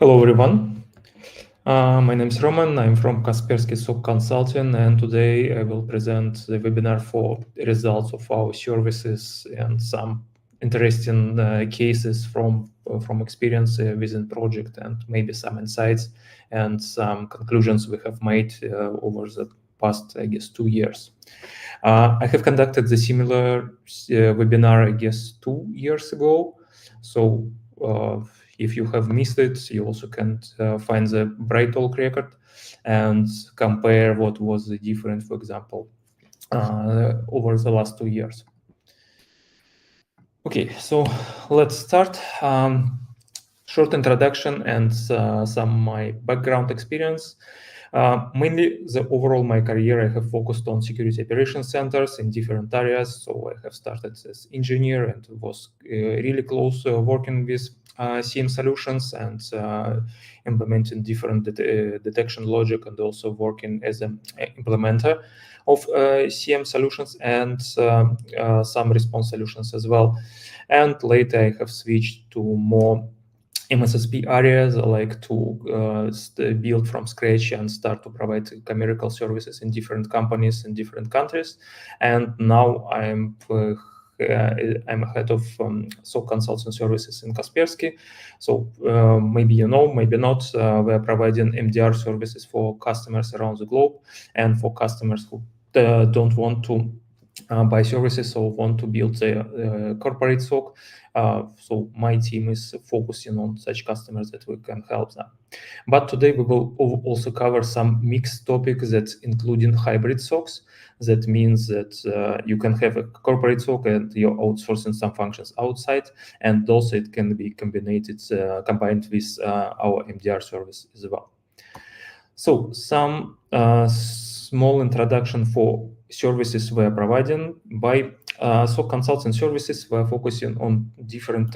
Hello, everyone. My name is Roman. I'm from Kaspersky SOC Consulting, and today I will present the webinar for results of our services and some interesting cases from experience within project, and maybe some insights and some conclusions we have made over the past, I guess, 2 years. I have conducted the similar webinar, I guess, 2 years ago. So if you have missed it, you also can find the Bright Talk record and compare what was the difference, for example, over the last 2 years. Okay, so let's start. Short introduction and some my background experience. Mainly the overall my career, I have focused on security operations centers in different areas. So I have started as engineer and was really close working with SIEM solutions and implementing different detection logic, and also working as an implementer of SIEM solutions and some response solutions as well. And later I have switched to more MSSP areas, like to build from scratch and start to provide chemical services in different companies in different countries. And now I'm head of SOC consulting services in Kaspersky. So maybe you know, maybe not, we're providing MDR services for customers around the globe, and for customers who don't want to buy services or want to build their corporate SOC. So my team is focusing on such customers that we can help them. But today we will also cover some mixed topics that including hybrid SOCs. That means that you can have a corporate SOC and you're outsourcing some functions outside, and also it can be combined with our MDR service as well. So some small introduction for services we're providing. By SOC consulting services, we're focusing on different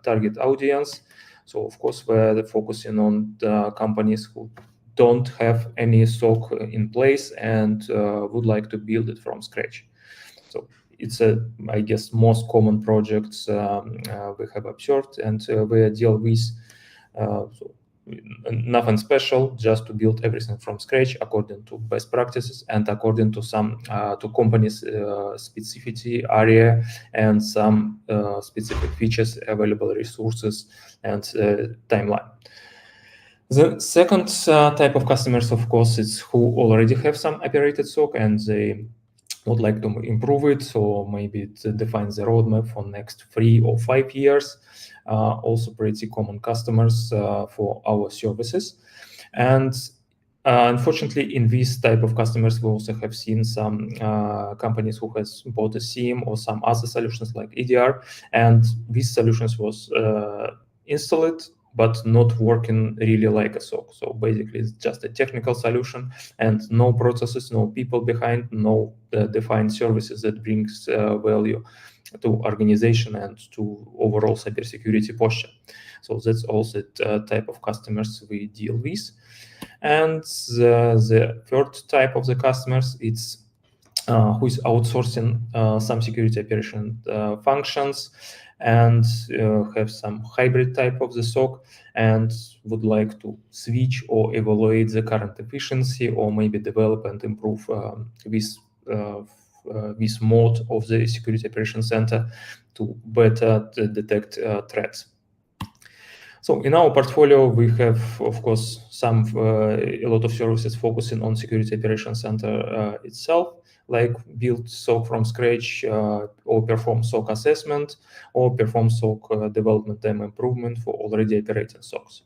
target audience. So of course, we're focusing on the companies who don't have any SOC in place and would like to build it from scratch. So it's I guess, most common projects we have observed, and we deal with. So nothing special, just to build everything from scratch according to best practices and according to some to companies' specificity area and some specific features, available resources, and timeline. The second type of customers, of course, is who already have some operated SOC and they would like to improve it, or maybe it defines the roadmap for next 3 or 5 years. Also pretty common customers for our services. And unfortunately, in this type of customers, we also have seen some companies who has bought a SIEM or some other solutions like EDR, and these solutions was installed but not working really like a SOC. So basically, it's just a technical solution and no processes, no people behind, no defined services that brings value to organization and to overall cybersecurity posture. So that's also the type of customers we deal with. And the third type of the customers, it's who is outsourcing some security operation functions and have some hybrid type of the SOC and would like to switch or evaluate the current efficiency, or maybe develop and improve this mode of the security operation center to better detect threats. So in our portfolio, we have, of course, a lot of services focusing on security operation center itself, like build SOC from scratch, or perform SOC assessment, or perform SOC development and improvement for already operating SOCs.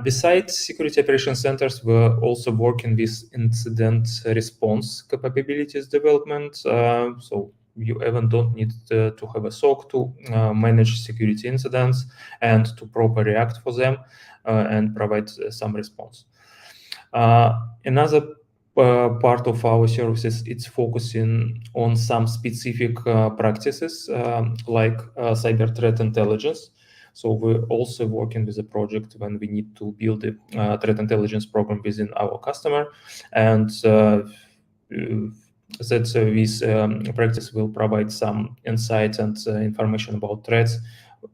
Besides security operation centers, we're also working with incident response capabilities development. So you even don't need to have a SOC to manage security incidents and to properly react for them and provide some response. Another part of our services, it's focusing on some specific practices like cyber threat intelligence. So we're also working with a project when we need to build a threat intelligence program within our customer, and that this practice will provide some insight and information about threats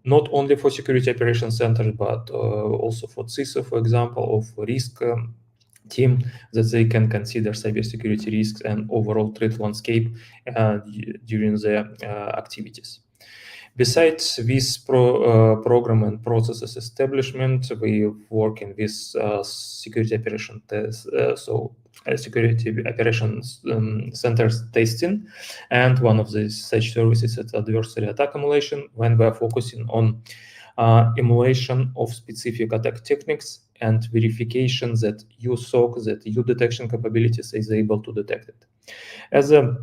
not only for security operations centers, but also for CISO, for example, or for risk team, that they can consider cybersecurity risks and overall threat landscape during their activities. Besides this program and processes establishment, we working with security operation test, security operations centers testing, and one of the such services is adversary attack emulation, when we are focusing on emulation of specific attack techniques and verification that your SOC, that your detection capabilities is able to detect it. As a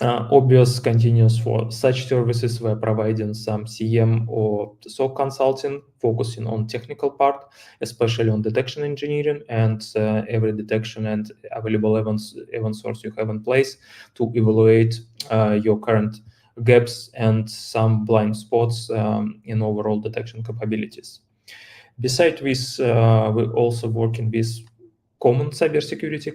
obvious continuous for such services, we're providing some CM or SOC consulting, focusing on technical part, especially on detection engineering and every detection and available event source you have in place to evaluate your current gaps and some blind spots in overall detection capabilities. Besides this, we're also working with common cybersecurity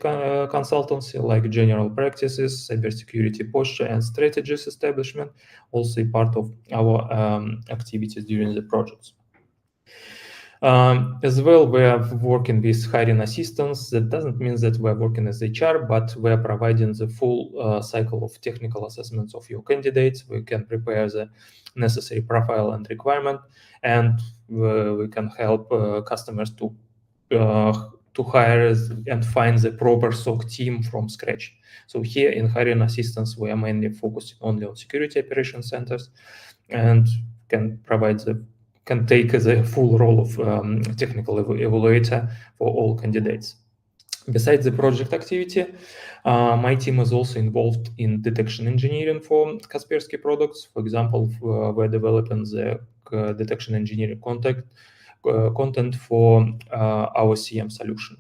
consultancy like general practices, cybersecurity posture, and strategies establishment, also part of our activities during the projects. As well, we are working with hiring assistants. That doesn't mean that we're working as HR, but we're providing the full cycle of technical assessments of your candidates. We can prepare the necessary profile and requirement, and we can help customers to hire and find the proper SOC team from scratch. So here in hiring assistance, we are mainly focusing only on security operations centers and can take the full role of technical evaluator for all candidates. Besides the project activity, my team is also involved in detection engineering for Kaspersky products. For example, we're developing the detection engineering content for our CM solution.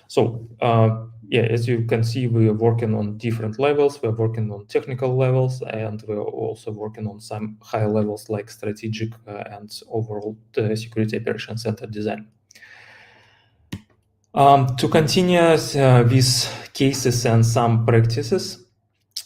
So yeah, as you can see, we are working on different levels. We're working on technical levels, and we're also working on some high levels like strategic and overall security operations center design. To continue with cases and some practices,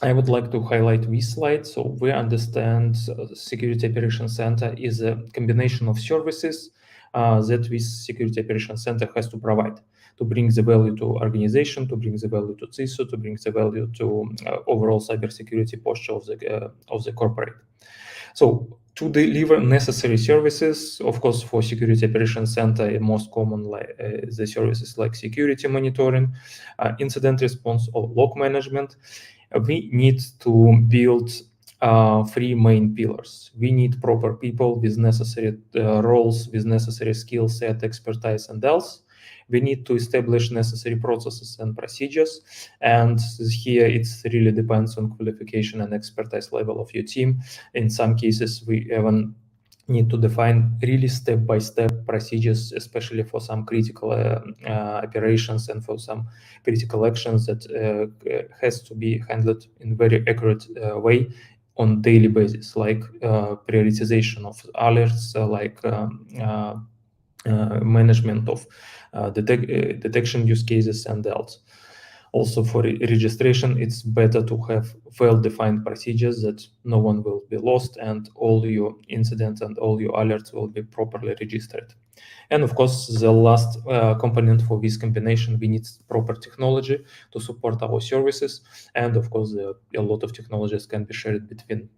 I would like to highlight this slide. So we understand Security Operations Center is a combination of services that this Security Operations Center has to provide to bring the value to organization, to bring the value to CISO, to bring the value to overall cybersecurity posture of the corporate. So to deliver necessary services, of course, for Security Operations Center, most common the services like security monitoring, incident response, or log management, we need to build three main pillars. We need proper people with necessary roles, with necessary skill set, expertise, and else. We need to establish necessary processes and procedures. And here it really depends on qualification and expertise level of your team. In some cases, we even need to define really step-by-step procedures, especially for some critical operations and for some critical actions that has to be handled in very accurate way on daily basis, like prioritization of alerts, like management of detection use cases and else. Also for registration, it's better to have well-defined procedures that no one will be lost and all your incidents and all your alerts will be properly registered. And of course, the last component for this combination, we need proper technology to support our services. And of course, a lot of technologies can be shared between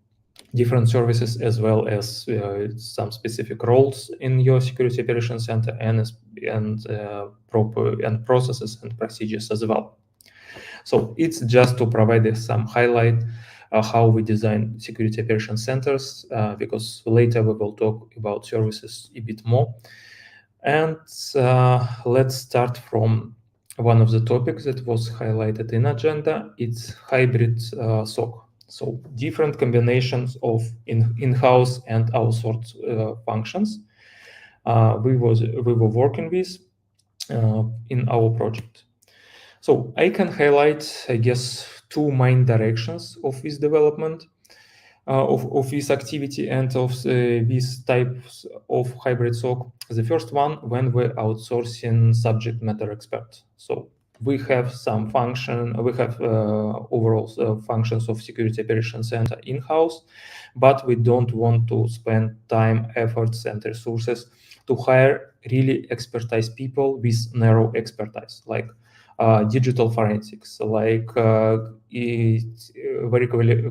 different services, as well as some specific roles in your security operations center and proper and processes and procedures as well. So it's just to provide some highlight how we design security operations centers, because later we will talk about services a bit more. And let's start from one of the topics that was highlighted in agenda. It's hybrid SOC. So different combinations of in-house and outsourced functions we were working with in our project. So I can highlight, I guess, two main directions of this development, of this activity and of these types of hybrid SOC. The first one, when we're outsourcing subject matter experts. So we have some function, we have overall functions of security operations center in-house, but we don't want to spend time, efforts, and resources to hire really expertise people with narrow expertise, like digital forensics, like very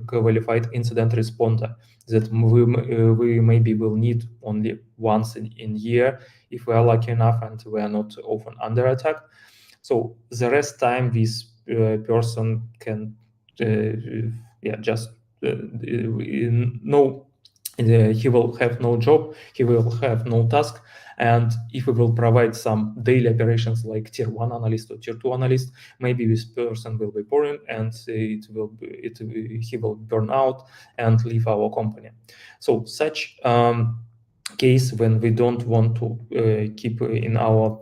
qualified incident responder that we maybe will need only once in year if we are lucky enough and we are not often under attack. So the rest time this person can just no, he will have no job, he will have no task, and if we will provide some daily operations like tier 1 analyst or tier 2 analyst, maybe this person will be boring and he will burn out and leave our company. So such case when we don't want to keep in our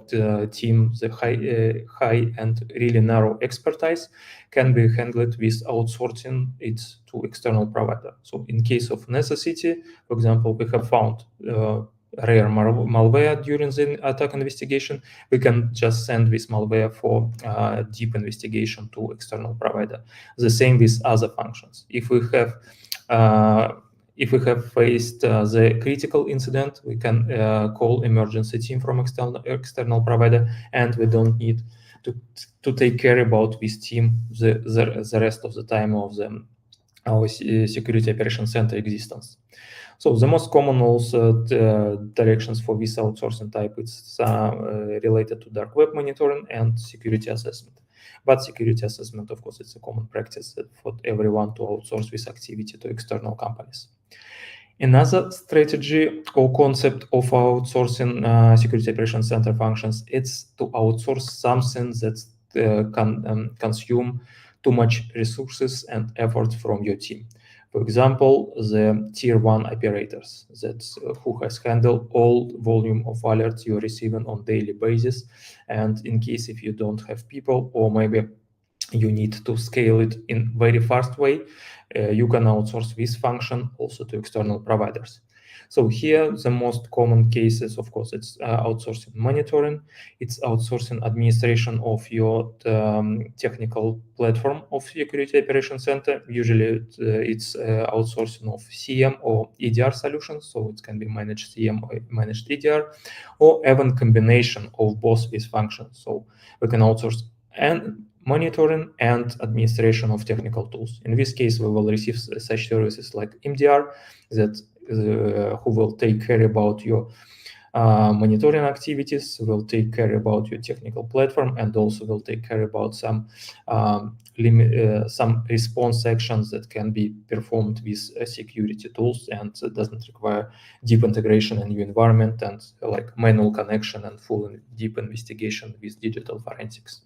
team the high and really narrow expertise can be handled with outsourcing it to external provider. So in case of necessity, for example, we have found rare malware during the attack investigation, we can just send this malware for deep investigation to external provider. The same with other functions. If we have faced the critical incident, we can call emergency team from external provider, and we don't need to take care about this team the rest of the time of our security operations center existence. So the most common also directions for this outsourcing type is related to dark web monitoring and security assessment. But security assessment, of course, it's a common practice for everyone to outsource this activity to external companies. Another strategy or concept of outsourcing security operations center functions, it's to outsource something that can consume too much resources and effort from your team. For example, the tier 1 operators who has handled all volume of alerts you're receiving on daily basis. And in case if you don't have people, or maybe you need to scale it in very fast way, you can outsource this function also to external providers. So here, the most common cases, of course, it's outsourcing monitoring, it's outsourcing administration of your technical platform of security operations center. Usually, it's outsourcing of CM or EDR solutions, so it can be managed CM or managed EDR, or even combination of both these functions. So we can outsource and monitoring and administration of technical tools. In this case, we will receive such services like MDR that who will take care about your monitoring activities, will take care about your technical platform, and also will take care about some response actions that can be performed with security tools and doesn't require deep integration in your environment and like manual connection and full deep investigation with digital forensics.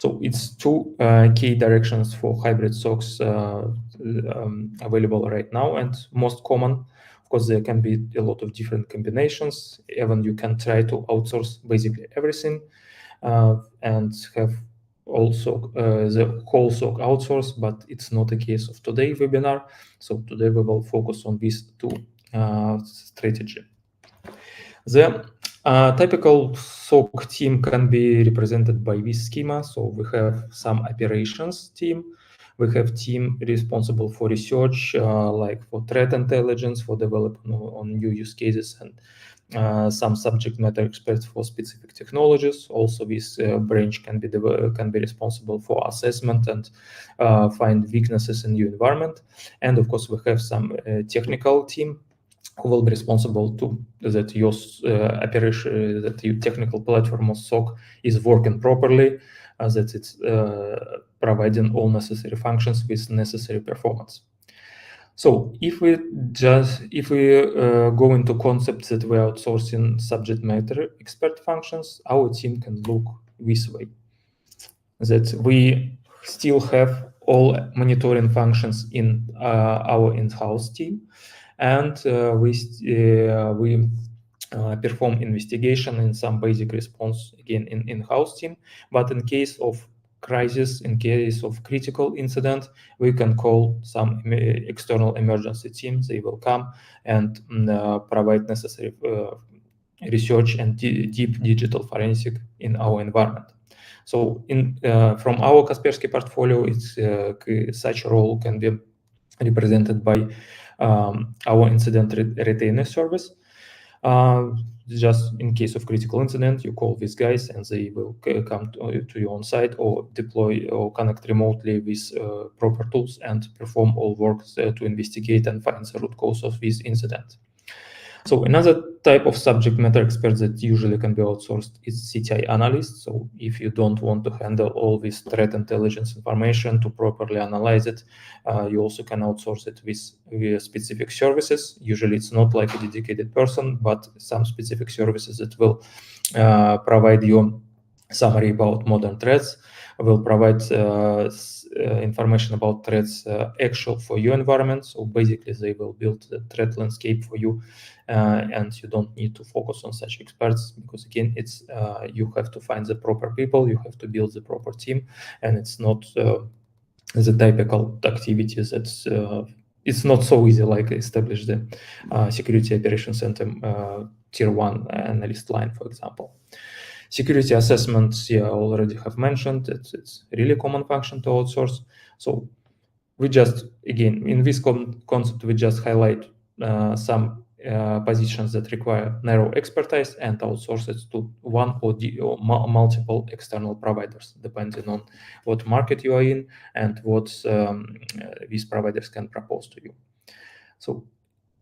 So it's two key directions for hybrid SOCs available right now, and most common. Of course, there can be a lot of different combinations. Even you can try to outsource basically everything and have also the whole SOC outsourced, but it's not the case of today's webinar. So today we will focus on these two strategy. The typical SOC team can be represented by this schema. So we have some operations team. We have team responsible for research, like for threat intelligence, for development on new use cases, and some subject matter experts for specific technologies. Also, this branch can be responsible for assessment and find weaknesses in new environment. And of course, we have some technical team who will be responsible to that your operation, that your technical platform or SOC is working properly, that it's providing all necessary functions with necessary performance. So if we go into concepts that we're outsourcing subject matter expert functions, our team can look this way: that we still have all monitoring functions in our in-house team, and we perform investigation and some basic response again in in-house team. But in case of crisis, in case of critical incident, we can call some external emergency team. They will come and provide necessary research and deep digital forensic in our environment. So from our Kaspersky portfolio, such a role can be represented by our incident retainer service. Just in case of critical incident, you call these guys and they will come to you on site or deploy or connect remotely with proper tools and perform all work to investigate and find the root cause of this incident. So another type of subject matter expert that usually can be outsourced is CTI analyst. So if you don't want to handle all this threat intelligence information to properly analyze it, you also can outsource it with specific services. Usually it's not like a dedicated person, but some specific services that will provide you summary about modern threats, will provide information about threats actual for your environment. So basically they will build the threat landscape for you, and you don't need to focus on such experts, because again, it's you have to find the proper people, you have to build the proper team, and it's not the typical activities that's it's not so easy like establish the security operations center tier 1 analyst line, for example. Security assessments, I already have mentioned, it's really common function to outsource. So we just, again, in this concept, we just highlight some positions that require narrow expertise and outsource it to one or multiple external providers, depending on what market you are in and what these providers can propose to you. So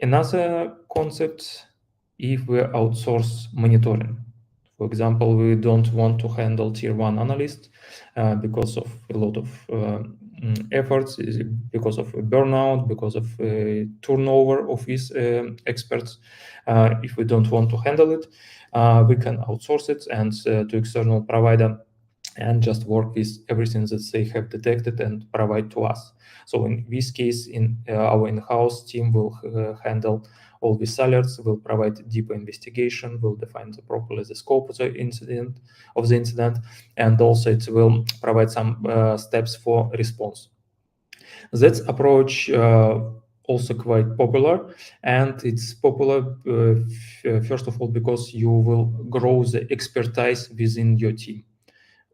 another concept, if we outsource monitoring. For example, we don't want to handle tier 1 analyst because of a lot of efforts, because of burnout, because of turnover of these experts. If we don't want to handle it, we can outsource it and to external provider and just work with everything that they have detected and provide to us. So in this case, our in-house team will handle all these alerts, will provide deeper investigation, will define properly the scope of the incident, and also it will provide some steps for response. That approach also quite popular, and it's popular first of all because you will grow the expertise within your team.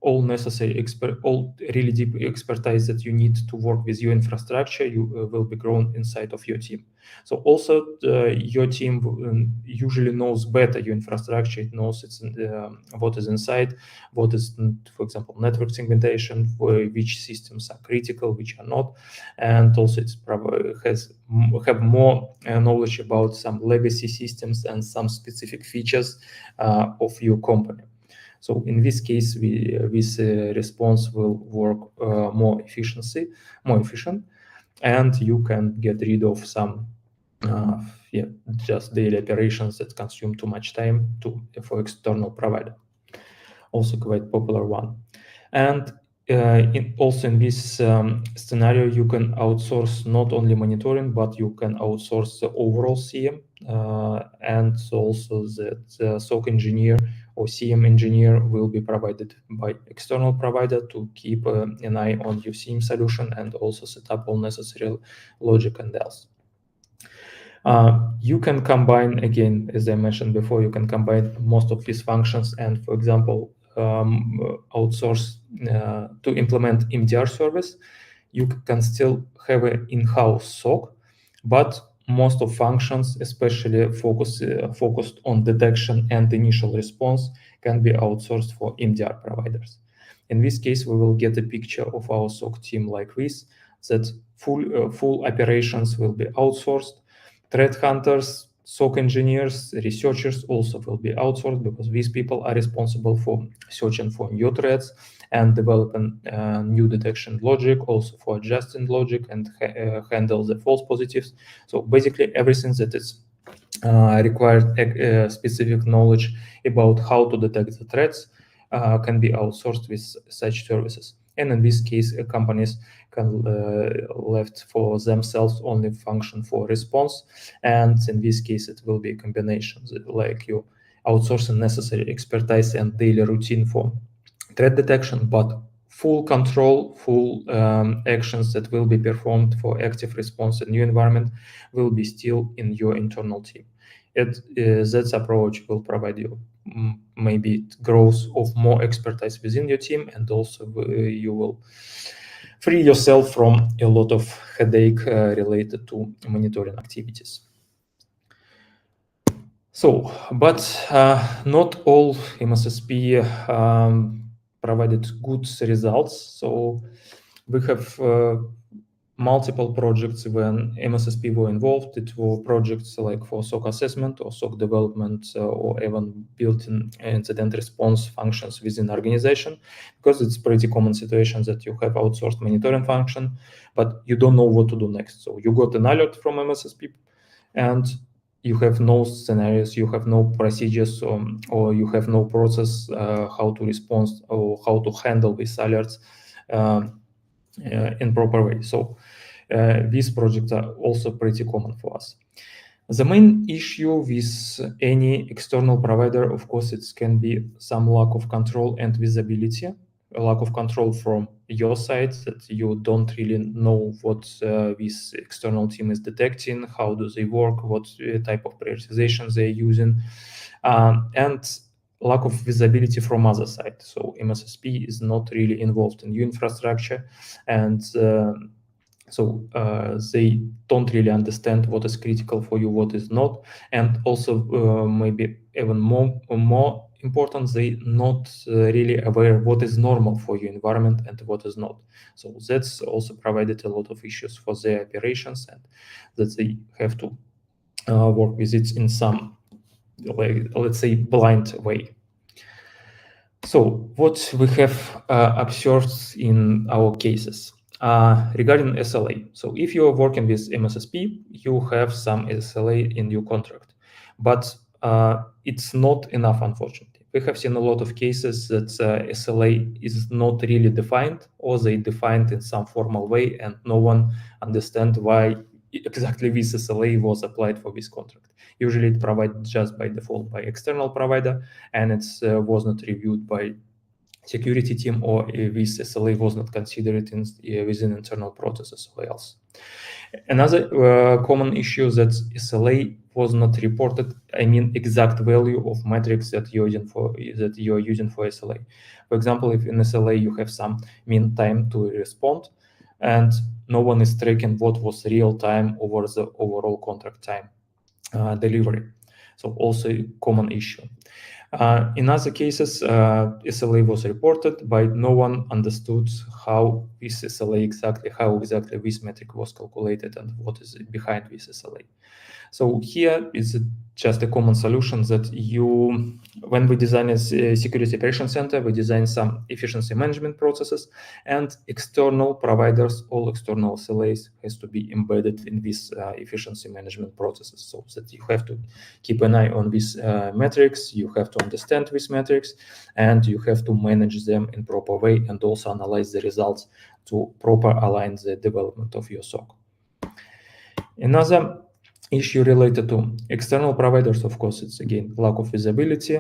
All necessary all really deep expertise that you need to work with your infrastructure, you will be grown inside of your team. So also your team usually knows better your infrastructure. It knows what is inside, what is, for example, network segmentation, which systems are critical, which are not, and also it's probably have more knowledge about some legacy systems and some specific features of your company. So in this case, this response will work more efficient, and you can get rid of some just daily operations that consume too much time for external provider. Also quite popular one. And also in this scenario, you can outsource not only monitoring, but you can outsource the overall CM, and also the SOC engineer or CM engineer will be provided by external provider to keep an eye on your CM solution and also set up all necessary logic and else. You can combine, again, as I mentioned before, you can combine most of these functions and, for example, outsource to implement MDR service. You can still have an in-house SOC, but most of functions, especially focused on detection and initial response, can be outsourced for MDR providers. In this case, we will get a picture of our SOC team like this, that full operations will be outsourced. Threat hunters, SOC engineers, researchers also will be outsourced, because these people are responsible for searching for new threats and developing new detection logic, also for adjusting logic and handle the false positives. So basically everything that is requires specific knowledge about how to detect the threats can be outsourced with such services. And in this case, companies can left for themselves only function for response. And in this case, it will be a combination, like you outsourcing necessary expertise and daily routine for threat detection, but full control, full actions that will be performed for active response in new environment will be still in your internal team. That approach will provide you maybe it grows of more expertise within your team, and also you will free yourself from a lot of headache related to monitoring activities. So, but not all MSSP provided good results. So we have multiple projects when MSSP were involved. It were projects like for SOC assessment or SOC development or even built-in incident response functions within organization, because it's pretty common situation that you have outsourced monitoring function, but you don't know what to do next. So you got an alert from MSSP and you have no scenarios, you have no procedures, or you have no process how to respond or how to handle these alerts in proper way. So these projects are also pretty common for us. The main issue with any external provider, of course, it can be some lack of control and visibility, a lack of control from your side, that you don't really know what this external team is detecting, how do they work, what type of prioritization they're using, and lack of visibility from other side. So MSSP is not really involved in your infrastructure, and so they don't really understand what is critical for you, what is not, and also maybe even more important, they not really aware what is normal for your environment and what is not. So that's also provided a lot of issues for their operations, and that they have to work with it in some, let's say, blind way. So what we have observed in our cases. Regarding SLA, so if you are working with MSSP, you have some SLA in your contract, but it's not enough, unfortunately. We have seen a lot of cases that SLA is not really defined, or they defined in some formal way, and no one understands why exactly this SLA was applied for this contract. Usually it provided just by default by external provider, and it was not reviewed by security team, or this SLA was not considered within internal processes or else. Another common issue that SLA was not reported, I mean exact value of metrics that you're using for SLA. For example, if in SLA you have some mean time to respond, and no one is tracking what was real time over the overall contract time delivery. So also a common issue. In other cases, SLA was reported, but no one understood how this SLA how exactly this metric was calculated and what is behind this SLA. So here is just a common solution that when we design a security operations center, we design some efficiency management processes, and external providers, all external SLAs has to be embedded in these efficiency management processes, so that you have to keep an eye on these metrics, you have to understand these metrics, and you have to manage them in proper way, and also analyze the results to proper align the development of your SOC. Another issue related to external providers, of course, it's again lack of visibility.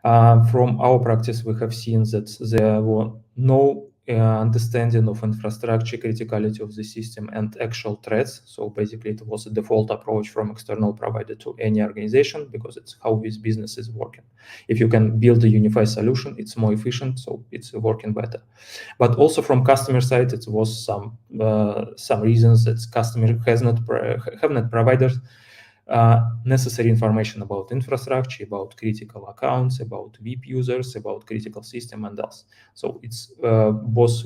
From our practice, we have seen that there were no understanding of infrastructure criticality of the system and actual threats. So basically, it was a default approach from external provider to any organization, because it's how this business is working. If you can build a unified solution, it's more efficient, so it's working better. But also from customer side, it was some reasons that customer have not provided necessary information about infrastructure, about critical accounts, about VIP users, about critical system, and else. So it's both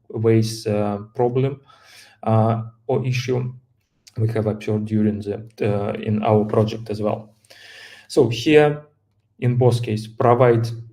ways problem or issue we have observed during in our project as well. So here, in both cases,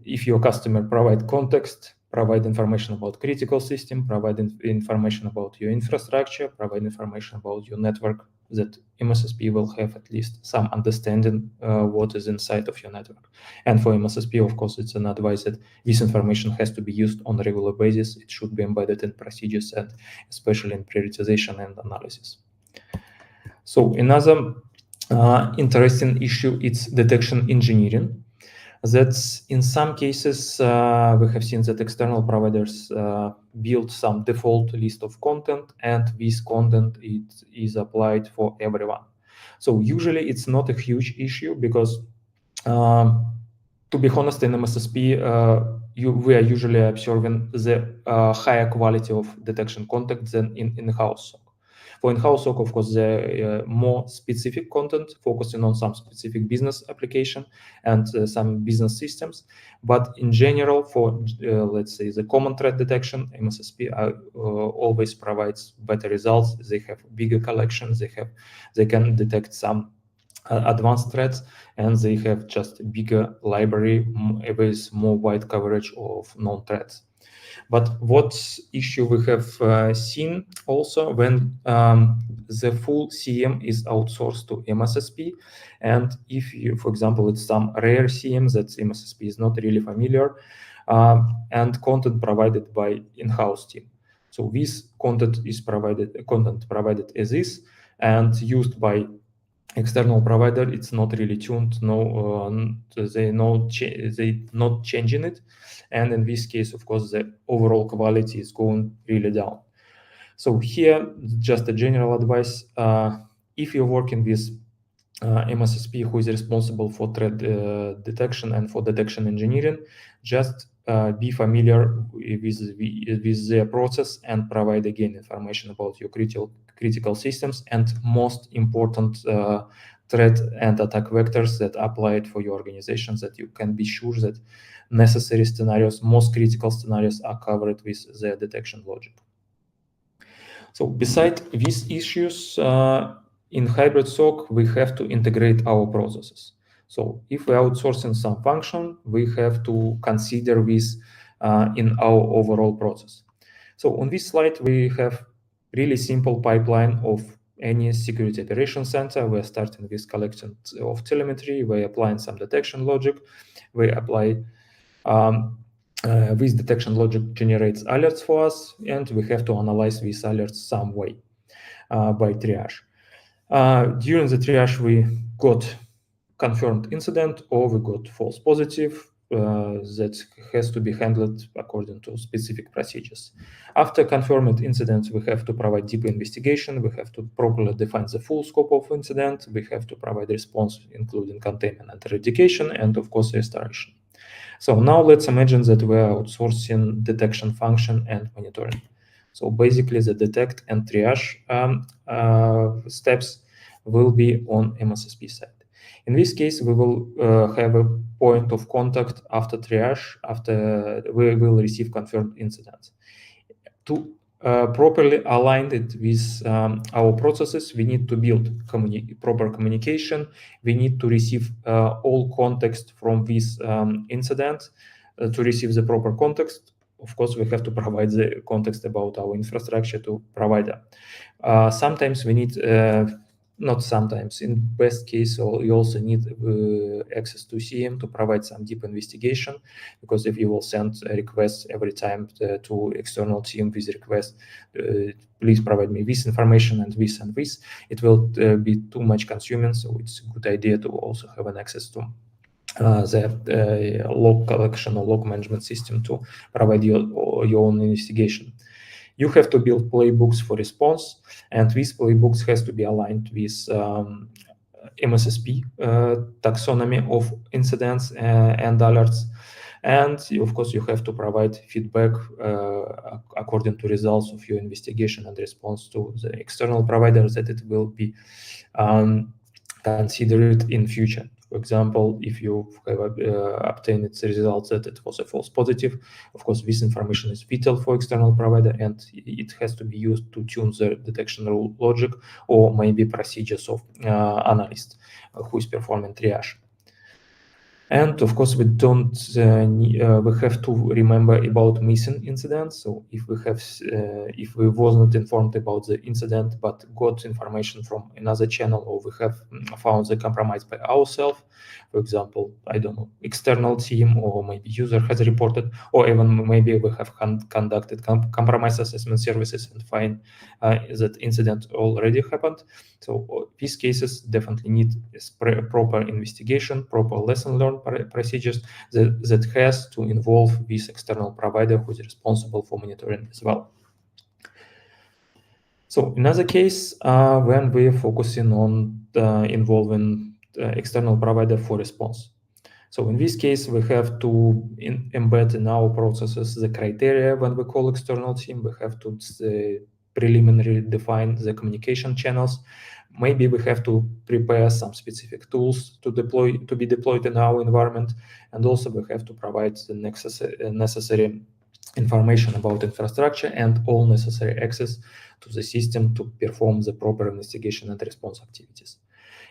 if your customer provide context, provide information about critical system, provide information about your infrastructure, provide information about your network, that MSSP will have at least some understanding what is inside of your network. And for MSSP, of course, it's an advice that this information has to be used on a regular basis. It should be embedded in procedures, and especially in prioritization and analysis. So another interesting issue is detection engineering. That's in some cases, we have seen that external providers build some default list of content, and this content is applied for everyone. So usually it's not a huge issue, because To be honest, in MSSP, we are usually observing the higher quality of detection content than in in-house SOC. For in-house SOC, of course, the more specific content focusing on some specific business application and some business systems. But in general, for let's say the common threat detection, MSSP always provides better results. They have bigger collections. They can detect some advanced threats, and they have just bigger library with more wide coverage of known threats. But what issue we have seen also when the full CM is outsourced to MSSP, and if you, for example, it's some rare CM that MSSP is not really familiar, and content provided by in-house team. So this content provided as is and used by external provider. It's not really tuned. They not changing it, and in this case, of course, the overall quality is going really down. So here, just a general advice: if you're working with MSSP who is responsible for threat detection and for detection engineering, just be familiar with their process and provide again information about your critical systems and most important threat and attack vectors that applied for your organization, that you can be sure that necessary scenarios, most critical scenarios, are covered with their detection logic. So beside these issues, in hybrid SOC, we have to integrate our processes. So if we're outsourcing some function, we have to consider this in our overall process. So on this slide, we have really simple pipeline of any security operations center. We're starting with collection of telemetry. We're applying some detection logic. We apply this detection logic generates alerts for us, and we have to analyze these alerts some way by triage. During the triage, we got confirmed incident or we got false positive that has to be handled according to specific procedures. After confirmed incidents, we have to provide deep investigation. We have to properly define the full scope of incident. We have to provide response, including containment and eradication, and of course, restoration. So now let's imagine that we are outsourcing detection function and monitoring. So basically, the detect and triage steps will be on MSSP side. In this case, we will have a point of contact after triage, after we will receive confirmed incidents. To properly align it with our processes, we need to build proper communication. We need to receive all context from this incident. To receive the proper context, of course, we have to provide the context about our infrastructure to provider. Sometimes we need, not sometimes, in best case, you also need access to CM to provide some deep investigation, because if you will send a request every time to external team with request, please provide me this information and this, it will be too much consuming. So it's a good idea to also have an access to the log collection or log management system to provide your own investigation. You have to build playbooks for response, and these playbooks has to be aligned with MSSP taxonomy of incidents and alerts. And of course, you have to provide feedback according to results of your investigation and response to the external providers that it will be considered in future. For example, if you have obtained the results that it was a false positive, of course, this information is vital for external provider, and it has to be used to tune the detection rule logic or maybe procedures of analyst who is performing triage. And of course, we don't. We have to remember about missing incidents. So if we was not informed about the incident but got information from another channel, or we have found the compromise by ourselves, for example, I don't know, external team or maybe user has reported, or even maybe we have conducted compromise assessment services and find that incident already happened. So these cases definitely need proper investigation, proper lesson learned procedures that has to involve this external provider who is responsible for monitoring as well. So another case when we're focusing on involving external provider for response. So in this case, we have to embed in our processes the criteria when we call external team. We have to preliminarily define the communication channels. Maybe we have to prepare some specific tools to be deployed in our environment, and also we have to provide the necessary information about infrastructure and all necessary access to the system to perform the proper investigation and response activities.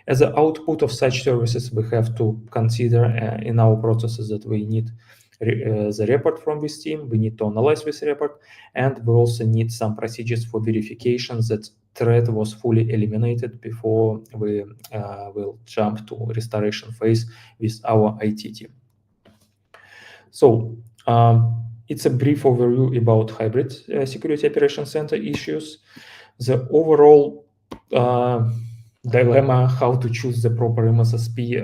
As an output of such services, we have to consider in our processes that we need the report from this team, we need to analyze this report, and we also need some procedures for verification that threat was fully eliminated before we will jump to restoration phase with our IT team. So it's a brief overview about hybrid security operations center issues. The overall dilemma how to choose the proper MSSP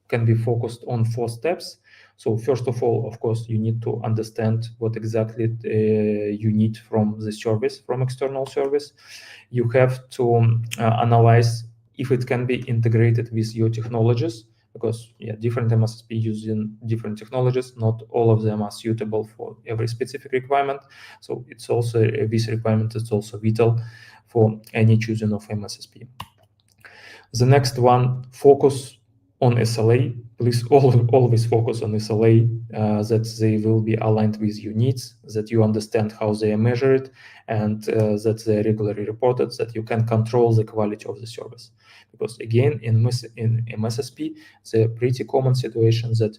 can be focused on 4 steps. So first of all, of course, you need to understand what exactly you need from the service, from external service. You have to analyze if it can be integrated with your technologies, because different MSSP using different technologies, not all of them are suitable for every specific requirement. So it's also this requirement is also vital for any choosing of MSSP. The next one, focus on SLA. Please always focus on SLA, that they will be aligned with your needs, that you understand how they are measured, and that they are regularly reported, that you can control the quality of the service. Because again, in MSSP, the pretty common situation that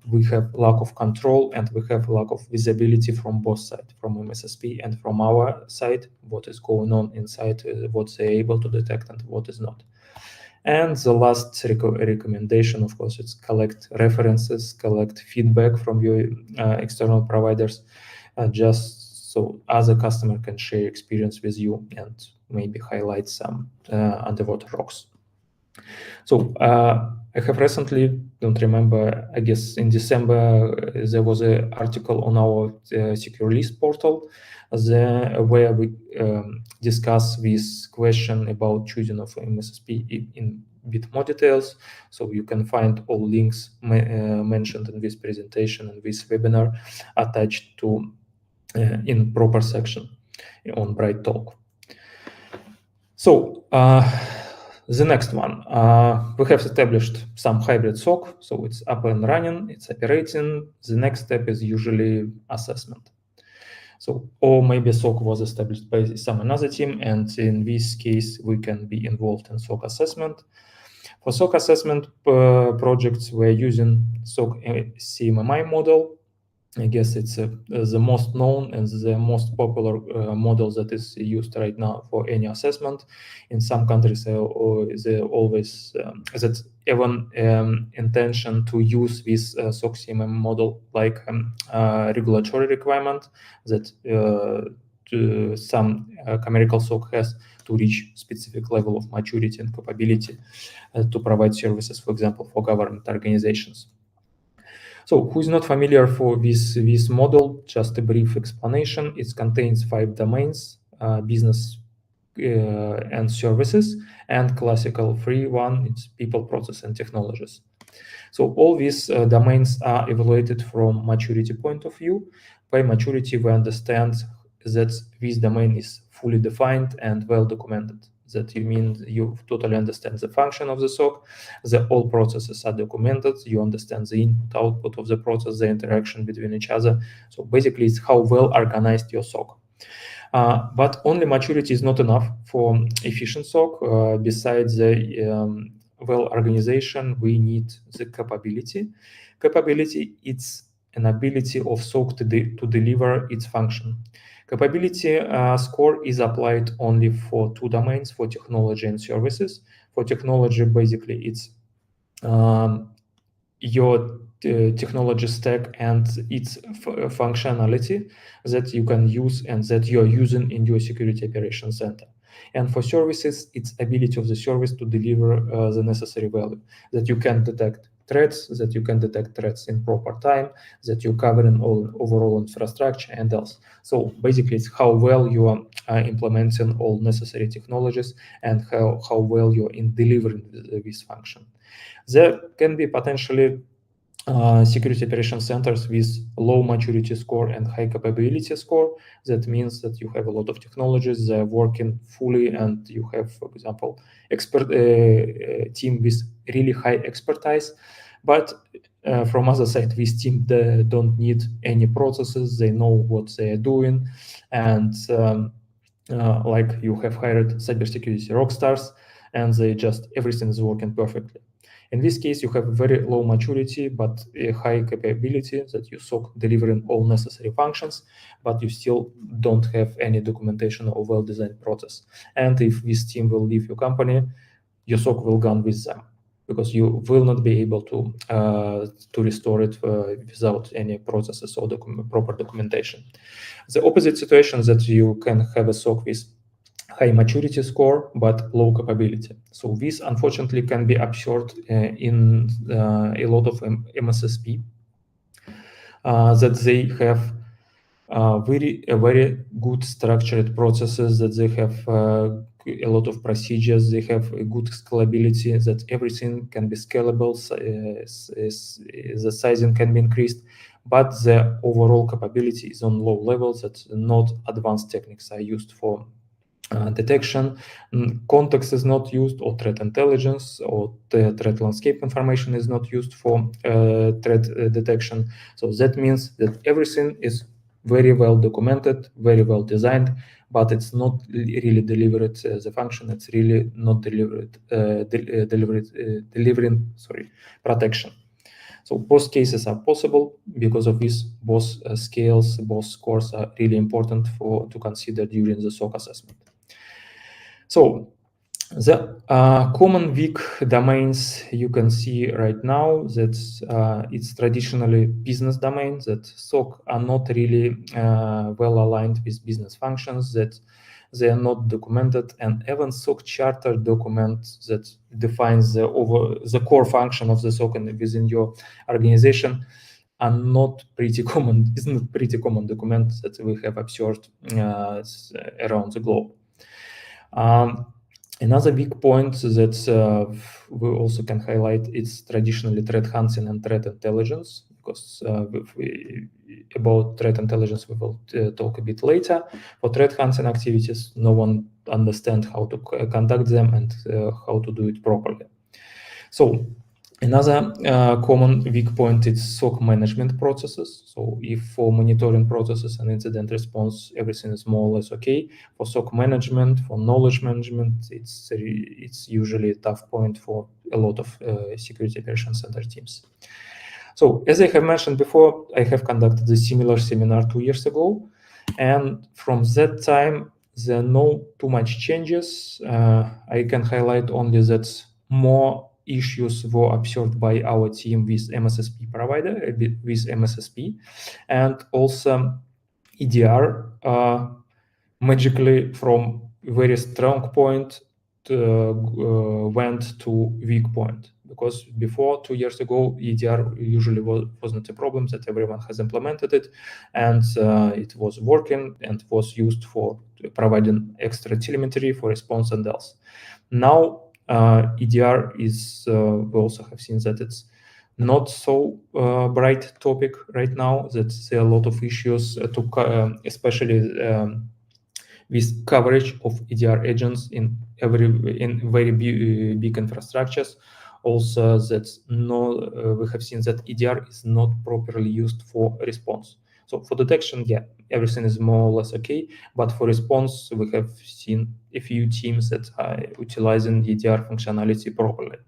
we have lack of control and we have lack of visibility from both sides, from MSSP and from our side, what is going on inside, what they're able to detect and what is not. And the last recommendation, of course, is collect references, collect feedback from your external providers, just so other customer can share experience with you and maybe highlight some underwater rocks. So I have recently, don't remember, I guess in December, there was an article on our Secure List portal where we discuss this question about choosing of MSSP in a bit more details. So you can find all links mentioned in this presentation and this webinar attached to in proper section on BrightTalk. So the next one, we have established some hybrid SOC, so it's up and running, it's operating. The next step is usually assessment. So, or maybe SOC was established by some another team, and in this case, we can be involved in SOC assessment. For SOC assessment projects, we're using SOC CMMI model. I guess it's the most known and the most popular model that is used right now for any assessment. In some countries, they always that even intention to use this SOC CMM model like regulatory requirement that some chemical SOC has to reach specific level of maturity and capability to provide services, for example, for government organizations. So who is not familiar for this model, just a brief explanation. It contains 5 domains, business and services, and classical 3 one, it's people, process, and technologies. So all these domains are evaluated from maturity point of view. By maturity, we understand that this domain is fully defined and well documented. That you mean you totally understand the function of the SOC, all processes are documented, you understand the input, output of the process, the interaction between each other. So basically, it's how well organized your SOC. But only maturity is not enough for efficient SOC. Besides the well organization, we need the capability. Capability, it's an ability of SOC to deliver its function. Capability score is applied only for 2 domains, for technology and services. For technology, basically, it's your technology stack and its functionality that you can use and that you are using in your security operations center. And for services, it's ability of the service to deliver the necessary value, that you can detect threats, that you can detect threats in proper time, that you're covering all overall infrastructure and else. So basically, it's how well you are implementing all necessary technologies and how well you're in delivering this function. There can be potentially security operation centers with low maturity score and high capability score. That means that you have a lot of technologies that are working fully, and you have, for example, expert team with really high expertise. But from other side, this team, they don't need any processes. They know what they are doing, and like you have hired cybersecurity rock stars, and they just everything is working perfectly. In this case, you have very low maturity, but a high capability that you SOC delivering all necessary functions, but you still don't have any documentation or well-designed process. And if this team will leave your company, your SOC will gone with them, because you will not be able to restore it without any processes or proper documentation. The opposite situation is that you can have a SOC with high maturity score but low capability. So this unfortunately can be observed in a lot of MSSP that they have very good structured processes, that they have a lot of procedures, they have a good scalability, that everything can be scalable, the sizing can be increased, but the overall capability is on low levels, that not advanced techniques are used for detection, context is not used, or threat intelligence or the threat landscape information is not used for threat detection. So that means that everything is very well documented, very well designed, but it's not really delivered the function. It's really not delivering protection. So both cases are possible. Because of this, both scales, both scores are really important to consider during the SOC assessment. So the common weak domains you can see right now, that it's traditionally business domains, that SOC are not really well aligned with business functions, that they are not documented, and even SOC charter document that defines the core function of the SOC within your organization are not pretty common. It's not pretty common document that we have observed around the globe. Another big point that we also can highlight is traditionally threat hunting and threat intelligence, because about threat intelligence we will talk a bit later. For threat hunting activities, no one understands how to conduct them and how to do it properly. So another common weak point is SOC management processes. So if for monitoring processes and incident response, everything is more or less okay, for SOC management, for knowledge management, it's usually a tough point for a lot of security operations center teams. So as I have mentioned before, I have conducted a similar seminar 2 years ago. And from that time, there are no too much changes. I can highlight only that more issues were observed by our team with MSSP provider, with MSSP, and also EDR magically from very strong point went to weak point. Because before 2 years ago, EDR usually wasn't a problem, that everyone has implemented it, and it was working and was used for providing extra telemetry for response and else. Now EDR is, we also have seen that it's not so bright topic right now, that there are a lot of issues especially with coverage of EDR agents in very big infrastructures. Also, that we have seen that EDR is not properly used for response. So for detection, yeah, everything is more or less okay. But for response, we have seen a few teams that are utilizing EDR functionality properly,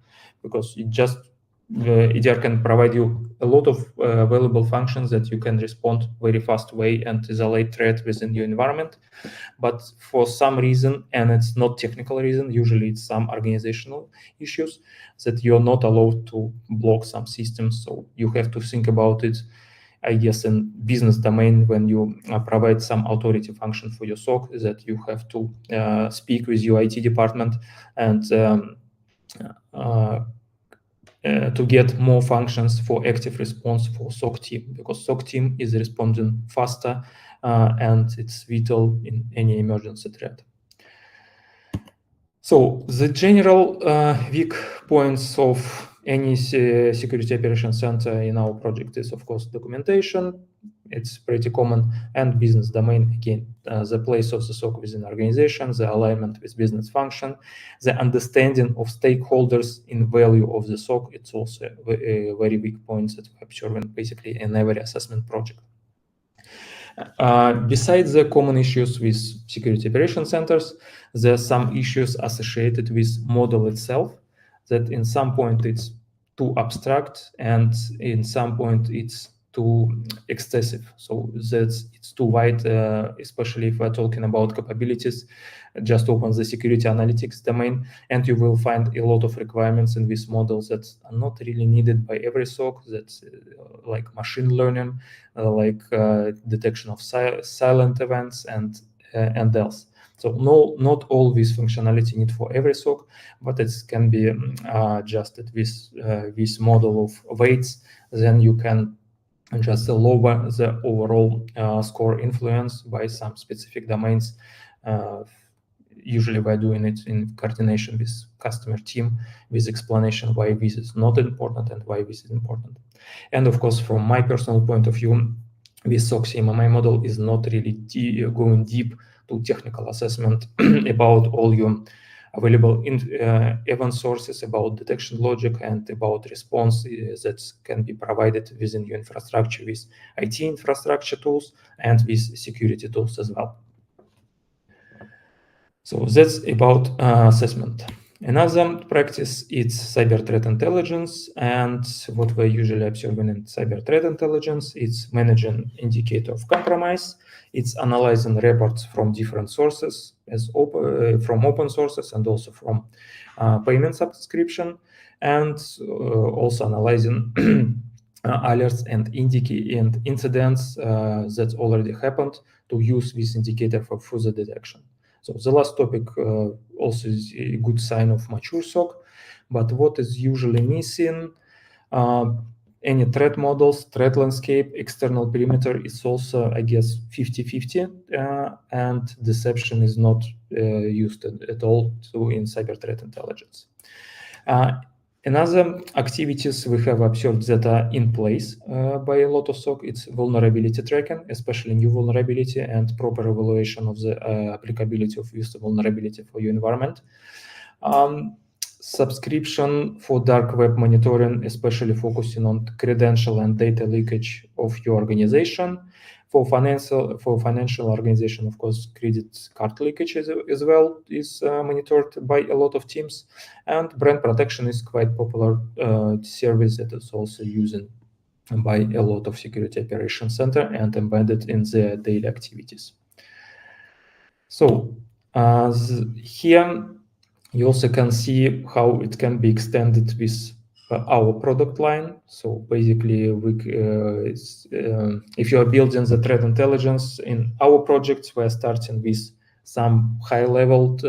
because EDR can provide you a lot of valuable functions that you can respond very fast way and isolate threat within your environment. But for some reason, and it's not technical reason, usually it's some organizational issues, that you're not allowed to block some systems. So you have to think about it, I guess, in business domain, when you provide some authority function for your SOC, that you have to speak with your IT department and to get more functions for active response for SOC team, because SOC team is responding faster and it's vital in any emergency threat. So the general weak points of any security operations center in our project is, of course, documentation. It's pretty common, and business domain, again, the place of the SOC within organization, the alignment with business function, the understanding of stakeholders in value of the SOC. It's also a very weak point that we're observing basically in every assessment project. Besides the common issues with security operation centers, there are some issues associated with model itself, that in some point it's too abstract and in some point it's too excessive. So that's it's too wide, especially if we're talking about capabilities. Just open the security analytics domain and you will find a lot of requirements in these models that are not really needed by every SOC. That's like machine learning, like detection of silent events and else. So not all this functionality need for every SOC, but it can be adjusted with this model of weights. Then you can just lower the overall score influence by some specific domains. Usually we're doing it in coordination with customer team, with explanation why this is not important and why this is important. And of course, from my personal point of view, this SOC CMMI model is not really going deep to technical assessment about all your available event sources, about detection logic, and about response that can be provided within your infrastructure with IT infrastructure tools and with security tools as well. So that's about assessment. Another practice is cyber threat intelligence, and what we're usually observing in cyber threat intelligence is managing indicator of compromise. It's analyzing reports from different sources, from open sources and also from payment subscription, and also analyzing alerts and incidents that already happened to use this indicator for further detection. So the last topic also is a good sign of mature SOC, but what is usually missing, any threat models, threat landscape, external perimeter is also, I guess, 50-50, and deception is not used at all in cyber threat intelligence. Another activities we have observed that are in place by a lot of SOC, it's vulnerability tracking, especially new vulnerability, and proper evaluation of the applicability of used vulnerability for your environment. Subscription for dark web monitoring, especially focusing on credential and data leakage of your organization. For financial organization, of course, credit card leakage as well is monitored by a lot of teams, and brand protection is quite popular service that is also used by a lot of security operations center and embedded in their daily activities. So here you also can see how it can be extended with our product line. So basically, if you are building the threat intelligence in our projects, we're starting with some high-level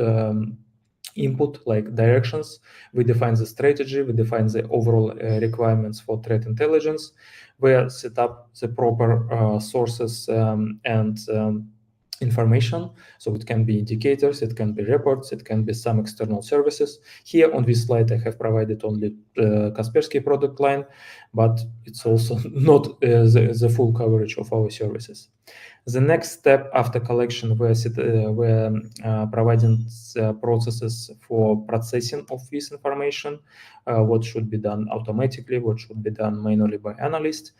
input like directions. We define the strategy, we define the overall requirements for threat intelligence. We set up the proper sources and information. So it can be indicators, it can be reports, it can be some external services. Here on this slide, I have provided only Kaspersky product line, but it's also not the full coverage of our services. The next step after collection, we're providing processes for processing of this information, what should be done automatically, what should be done manually by analysts.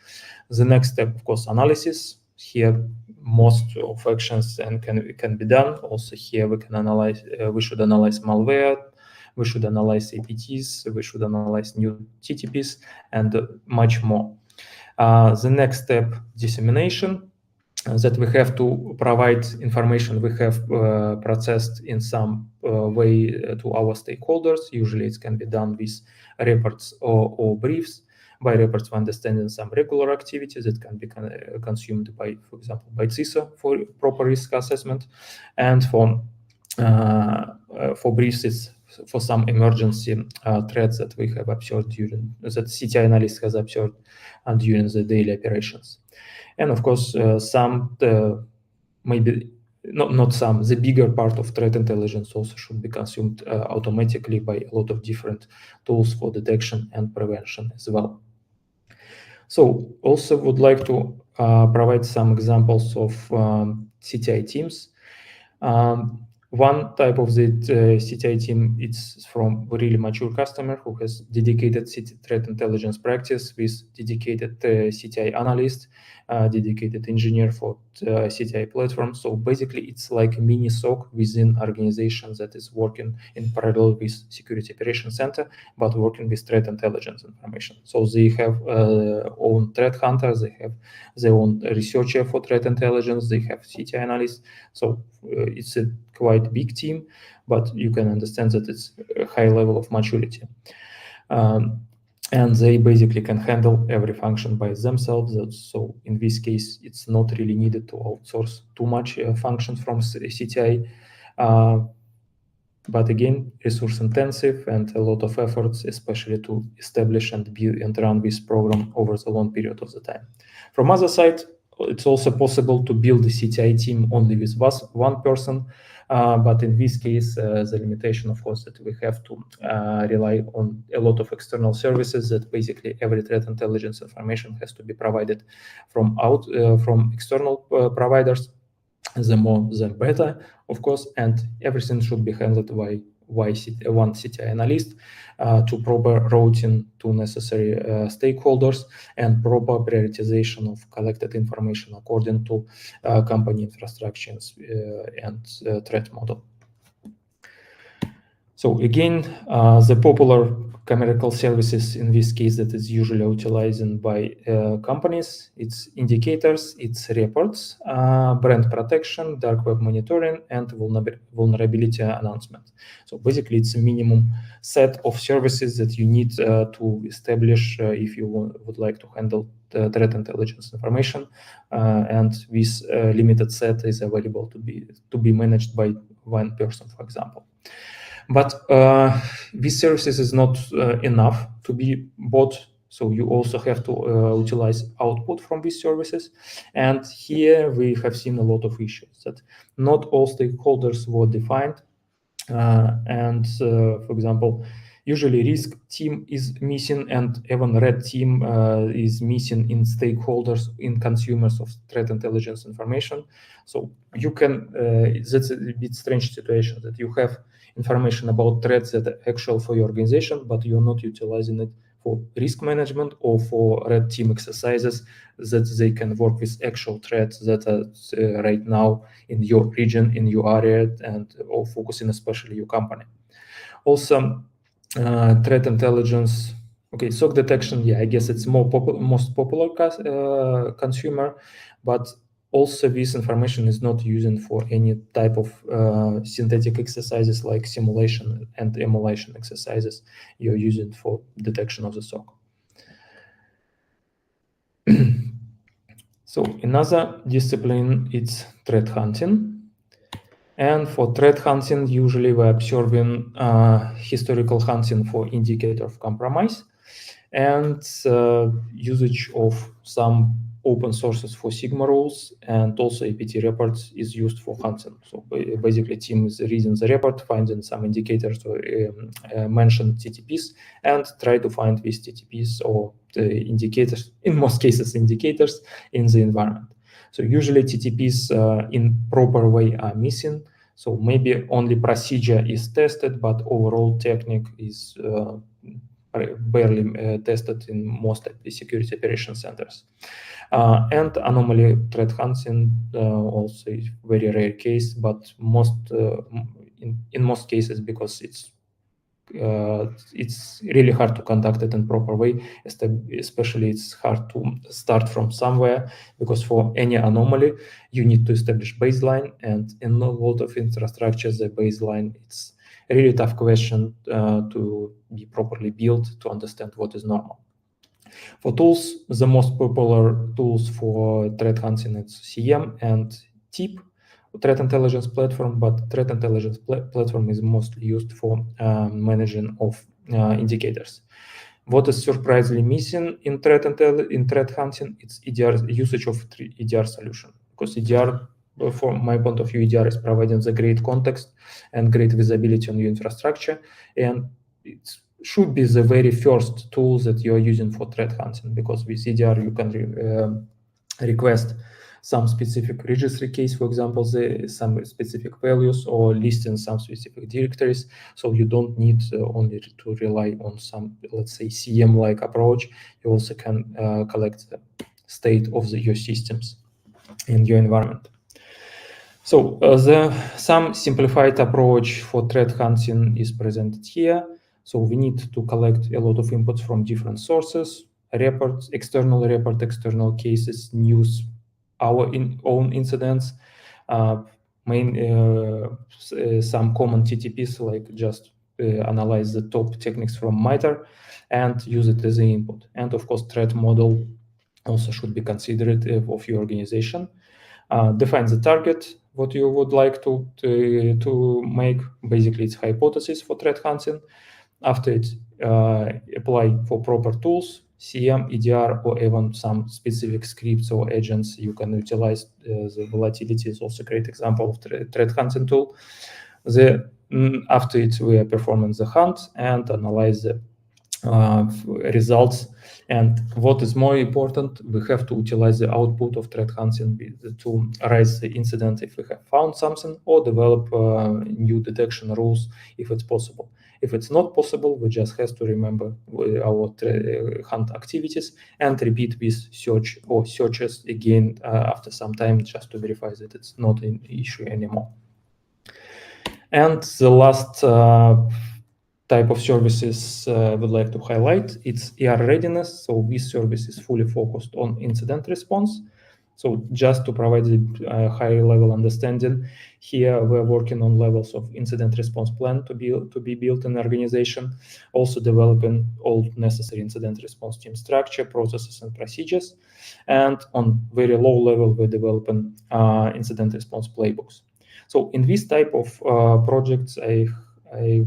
The next step, of course, analysis. Here, most of actions can be done. Also here we can analyze, we should analyze malware, we should analyze APTs, we should analyze new TTPs, and much more. The next step, dissemination, that we have to provide information we have processed in some way to our stakeholders. Usually it can be done with reports or briefs. By reports, we understanding some regular activities that can be consumed by, for example, by CISO for proper risk assessment, and for briefs, it's for some emergency threats that we have observed that CTI analyst has observed during the daily operations. And of course, some maybe not some, the bigger part of threat intelligence also should be consumed automatically by a lot of different tools for detection and prevention as well. So also would like to provide some examples of CTI teams. One type of the CTI team is from a really mature customer who has dedicated threat intelligence practice with dedicated CTI analyst, dedicated engineer for CTI platform. So basically, it's like a mini SOC within organizations that is working in parallel with Security Operations Center, but working with threat intelligence information. So they have own threat hunters, they have their own researcher for threat intelligence, they have CTI analysts. So it's a quite big team, but you can understand that it's a high level of maturity. And they basically can handle every function by themselves. So in this case, it's not really needed to outsource too much functions from CTI. But again, resource intensive and a lot of efforts, especially to establish and build and run this program over the long period of the time. From other side, it's also possible to build a CTI team only with one person, but in this case, the limitation, of course, that we have to rely on a lot of external services. That basically every threat intelligence information has to be provided from external providers. The more, the better, of course, and everything should be handled by one CTI analyst to proper routing to necessary stakeholders and proper prioritization of collected information according to company infrastructures and threat model. So again, the popular chemical services in this case that is usually utilized by companies, it's indicators, it's reports, brand protection, dark web monitoring, and vulnerability announcement. So basically, it's a minimum set of services that you need to establish if you would like to handle the threat intelligence information, and this limited set is available to be managed by one person, for example. But these services is not enough to be bought, so you also have to utilize output from these services. And here we have seen a lot of issues that not all stakeholders were defined. For example, usually risk team is missing, and even red team is missing in stakeholders, in consumers of threat intelligence information. So you can, that's a bit strange situation that you have information about threats that are actual for your organization, but you're not utilizing it for risk management or for red team exercises that they can work with actual threats that are right now in your region, in your area, and or focusing especially your company. Also, threat intelligence, okay, SOC detection, yeah, I guess it's most popular consumer, but also this information is not used for any type of synthetic exercises like simulation and emulation exercises. You're using for detection of the SOC. So another discipline is threat hunting. And for threat hunting, usually we're observing historical hunting for indicator of compromise and usage of some open sources for Sigma rules, and also APT reports is used for hunting. So basically, team is reading the report, finding some indicators or mention TTPs, and try to find these TTPs or the indicators, in most cases, indicators in the environment. So usually TTPs in proper way are missing. So maybe only procedure is tested, but overall technique is barely tested in most of the security operation centers. And anomaly threat hunting also is very rare case, but in most cases, because it's really hard to conduct it in proper way, especially it's hard to start from somewhere, because for any anomaly you need to establish baseline, and in a lot of infrastructures the baseline, it's a really tough question to be properly built to understand what is normal. For tools, the most popular tools for threat hunting is CM and TIP. threat intelligence platform, but threat intelligence platform is mostly used for managing of indicators. What is surprisingly missing in threat hunting? It's EDR usage of EDR solution, because EDR, from my point of view, EDR is providing the great context and great visibility on your infrastructure, and it should be the very first tool that you are using for threat hunting, because with EDR you can request some specific registry case, for example, some specific values, or listing some specific directories. So you don't need only to rely on some, let's say, CM-like approach. You also can collect the state of your systems in your environment. So some simplified approach for threat hunting is presented here. So we need to collect a lot of inputs from different sources, reports, external report, external cases, news, our own incidents, some common TTPs, like just analyze the top techniques from MITRE and use it as an input. And of course, threat model also should be considered of your organization. Define the target, what you would like to make. Basically, it's hypothesis for threat hunting. After it, apply for proper tools, CM, EDR, or even some specific scripts or agents you can utilize. The volatility is also a great example of threat hunting tool. After it, we are performing the hunt and analyze the results. And what is more important, we have to utilize the output of threat hunting to raise the incident if we have found something, or develop new detection rules if it's possible. If it's not possible, we just have to remember our hunt activities and repeat this search or searches again after some time, just to verify that it's not an issue anymore. And the last type of services we'd like to highlight, it's ER readiness. So this service is fully focused on incident response. So just to provide a high level understanding, here we're working on levels of incident response plan to be built in the organization, also developing all necessary incident response team structure, processes, and procedures. And on very low level, we're developing incident response playbooks. So in this type of projects, I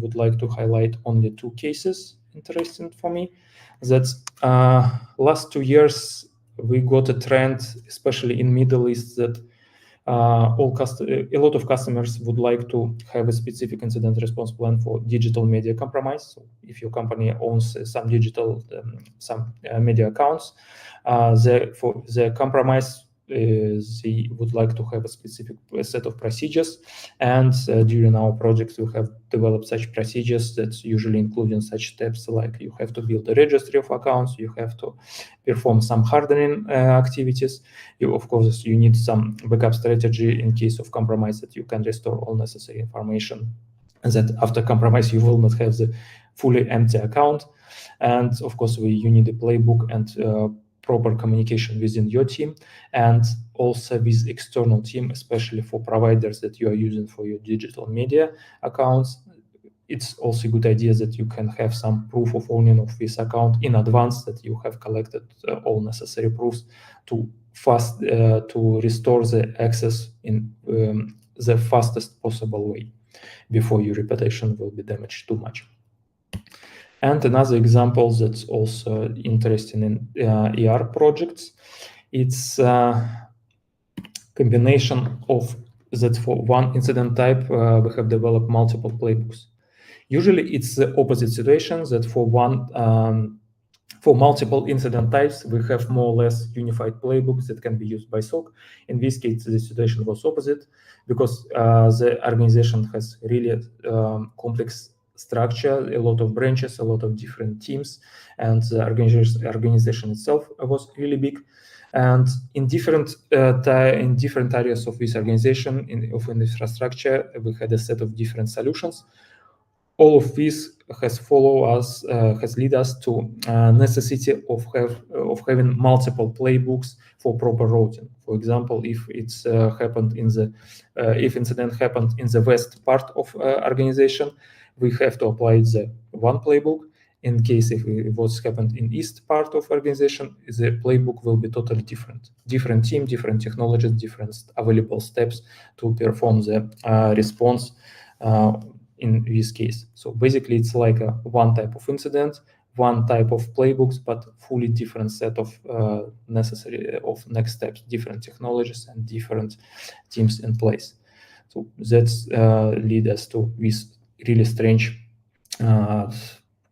would like to highlight only two cases interesting for me. That's last 2 years, we got a trend, especially in Middle East, that a lot of customers would like to have a specific incident response plan for digital media compromise. So if your company owns some digital, media accounts, for the compromise, they would like to have a specific set of procedures. And during our projects, we have developed such procedures that usually including such steps like you have to build a registry of accounts, you have to perform some hardening activities. Of course, you need some backup strategy in case of compromise, that you can restore all necessary information, and that after compromise, you will not have the fully empty account. And of course, you need a playbook and proper communication within your team, and also with external team, especially for providers that you are using for your digital media accounts. It's also a good idea that you can have some proof of owning of this account in advance, that you have collected all necessary proofs to restore the access in the fastest possible way before your reputation will be damaged too much. And another example that's also interesting in ER projects, it's a combination of that for one incident type, we have developed multiple playbooks. Usually it's the opposite situation, that for multiple incident types, we have more or less unified playbooks that can be used by SOC. In this case, the situation was opposite, because the organization has really complex structure, a lot of branches, a lot of different teams, and the organization itself was really big. And in different areas of this organization, of infrastructure, we had a set of different solutions. All of this has led us to necessity of having multiple playbooks for proper routing. For example, if it's if incident happened in the west part of organization, we have to apply the one playbook. In case if what's happened in east part of organization, the playbook will be totally different. Different team, different technologies, different available steps to perform the response in this case. So basically, it's like one type of incident, one type of playbooks, but fully different set of necessary of next steps, different technologies and different teams in place. So that's lead us to this really strange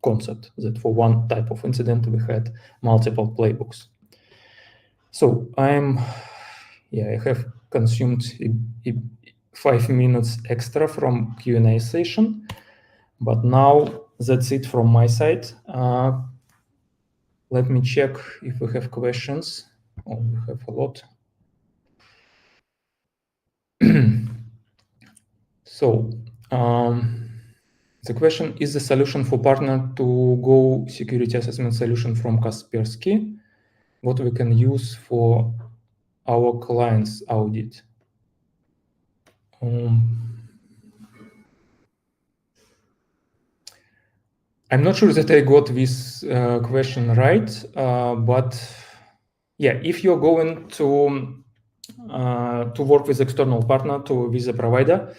concept that for one type of incident we had multiple playbooks. So I have consumed 5 minutes extra from Q&A session, but now that's it from my side. Let me check if we have questions. Oh, we have a lot. So the question is the solution for partner to go security assessment solution from Kaspersky, what we can use for our clients audit. I'm not sure that I got this question right, but yeah, if you're going to work with external partner, with a provider,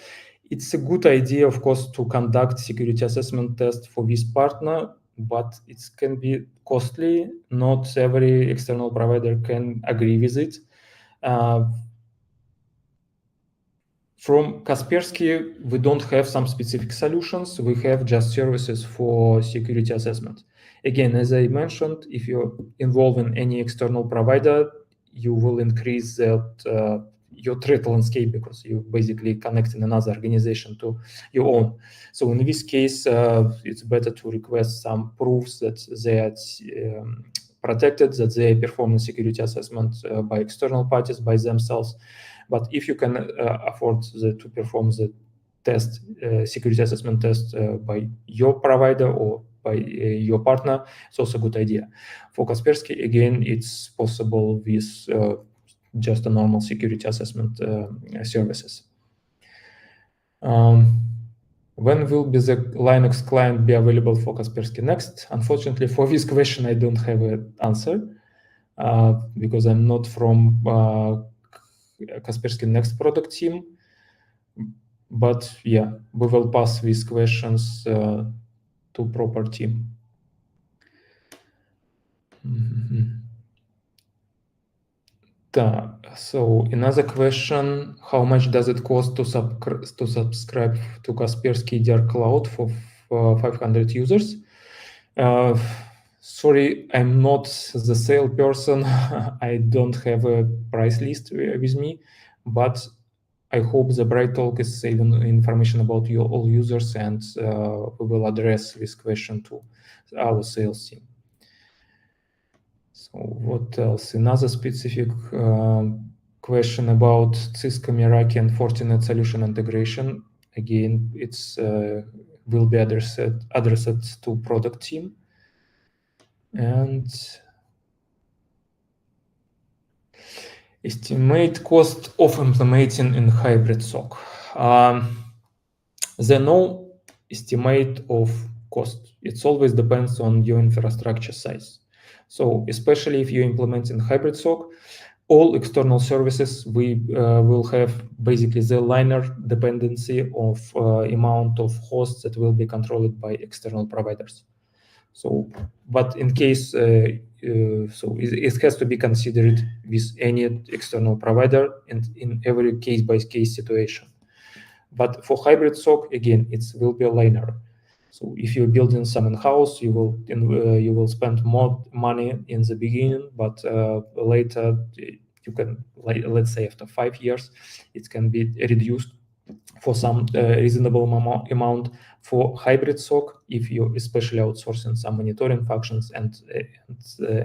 it's a good idea, of course, to conduct security assessment test for this partner, but it can be costly. Not every external provider can agree with it. From Kaspersky, we don't have some specific solutions. We have just services for security assessment. Again, as I mentioned, if you're involved in any external provider, you will increase that your threat landscape because you basically connecting another organization to your own. So in this case, it's better to request some proofs that they are protected, that they are performing security assessment by external parties, by themselves. But if you can afford to perform the test, security assessment test by your provider or by your partner, it's also a good idea. For Kaspersky, again, it's possible with just a normal security assessment services. When will be the Linux client be available for Kaspersky Next? Unfortunately, for this question, I don't have an answer because I'm not from Kaspersky Next product team. But yeah, we will pass these questions to proper team. So another question, how much does it cost to subscribe to Kaspersky EDR Cloud for 500 users? Sorry, I'm not the salesperson. I don't have a price list with me, but I hope the Bright Talk is saving information about all users, and we will address this question to our sales team. So what else? Another specific question about Cisco, Meraki, and Fortinet solution integration. Again, it's will be addressed to product team. And estimate cost of implementing in hybrid SOC. There no estimate of cost. It always depends on your infrastructure size. So especially if you implement in hybrid SOC, all external services will have basically the linear dependency of amount of hosts that will be controlled by external providers. So, but in case, so it has to be considered with any external provider and in every case-by-case situation. But for hybrid SOC, again, it will be linear. So if you're building some in-house, you will spend more money in the beginning, but later you can, let's say after 5 years, it can be reduced for some reasonable amount. For hybrid SOC, if you especially outsourcing some monitoring functions and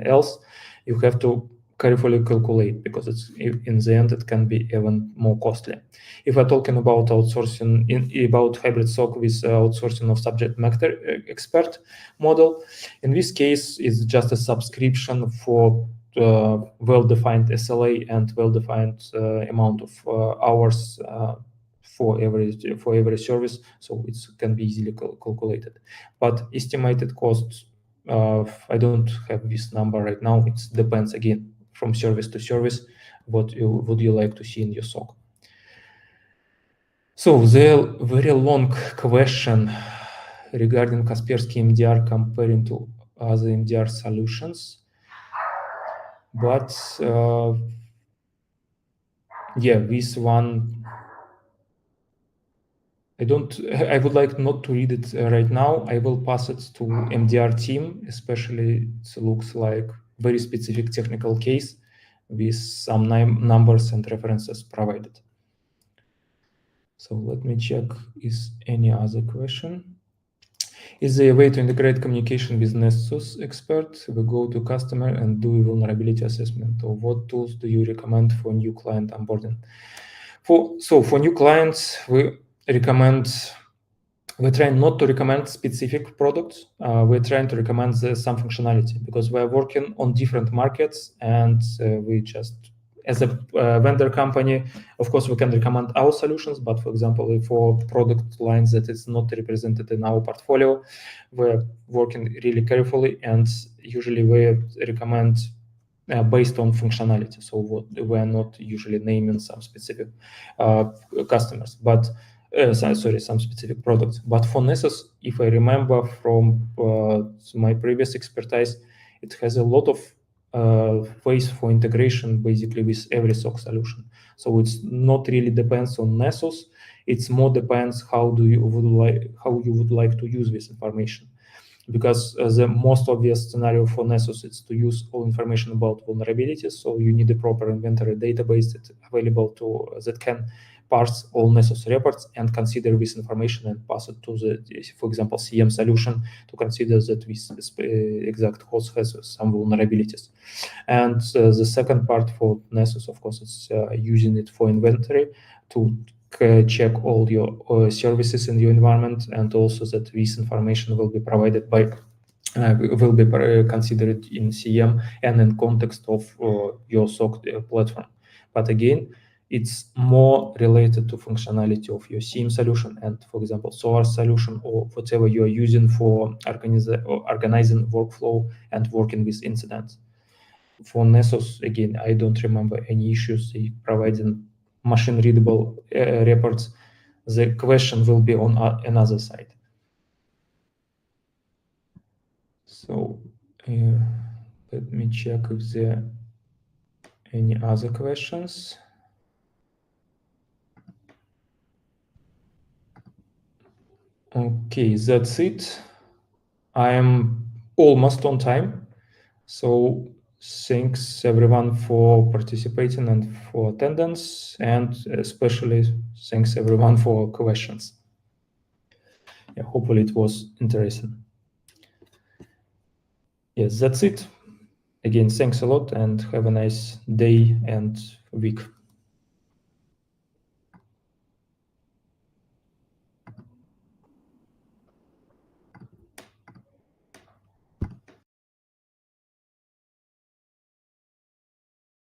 else, you have to carefully calculate because it's in the end it can be even more costly. If we're talking about outsourcing about hybrid SOC with outsourcing of subject matter expert model, in this case it's just a subscription for well-defined SLA and well-defined amount of hours for every service, so it can be easily calculated. But estimated costs I don't have this number right now. It depends again from service to service what would you like to see in your SOC. So the very long question regarding Kaspersky MDR comparing to other MDR solutions, but yeah, this one I would like not to read it right now. I will pass it to MDR team, especially it looks like very specific technical case with some numbers and references provided. So let me check, is any other question? Is there a way to integrate communication with Nessus expert? We go to customer and do a vulnerability assessment, or what tools do you recommend for new client onboarding? For new clients, we we're trying not to recommend specific products. We're trying to recommend some functionality because we're working on different markets, and we just, as a vendor company, of course, we can recommend our solutions. But for example, for product lines that is not represented in our portfolio, we're working really carefully, and usually we recommend based on functionality. So we're not usually naming some specific customers, but some specific products. But for Nessus, if I remember from my previous expertise, it has a lot of ways for integration basically with every SOC solution. So it's not really depends on Nessus. It's more depends how you would like to use this information. Because the most obvious scenario for Nessus is to use all information about vulnerabilities. So you need a proper inventory database that's available that can parse all Nessus reports and consider this information and pass it to the, for example, CM solution to consider that this exact host has some vulnerabilities. And the second part for Nessus, of course, is using it for inventory to check all your services in your environment, and also that this information will be provided by will be considered in CM and in context of your SOC platform. But again, it's more related to functionality of your SIEM solution and, for example, SOAR solution or whatever you are using for organizing workflow and working with incidents. For Nessus, again, I don't remember any issues providing machine-readable reports. The question will be on another side. So let me check if there are any other questions. Okay, that's it. I am almost on time. So thanks everyone for participating and for attendance, and especially thanks everyone for questions. Yeah, hopefully it was interesting. Yes, that's it. Again, thanks a lot and have a nice day and week.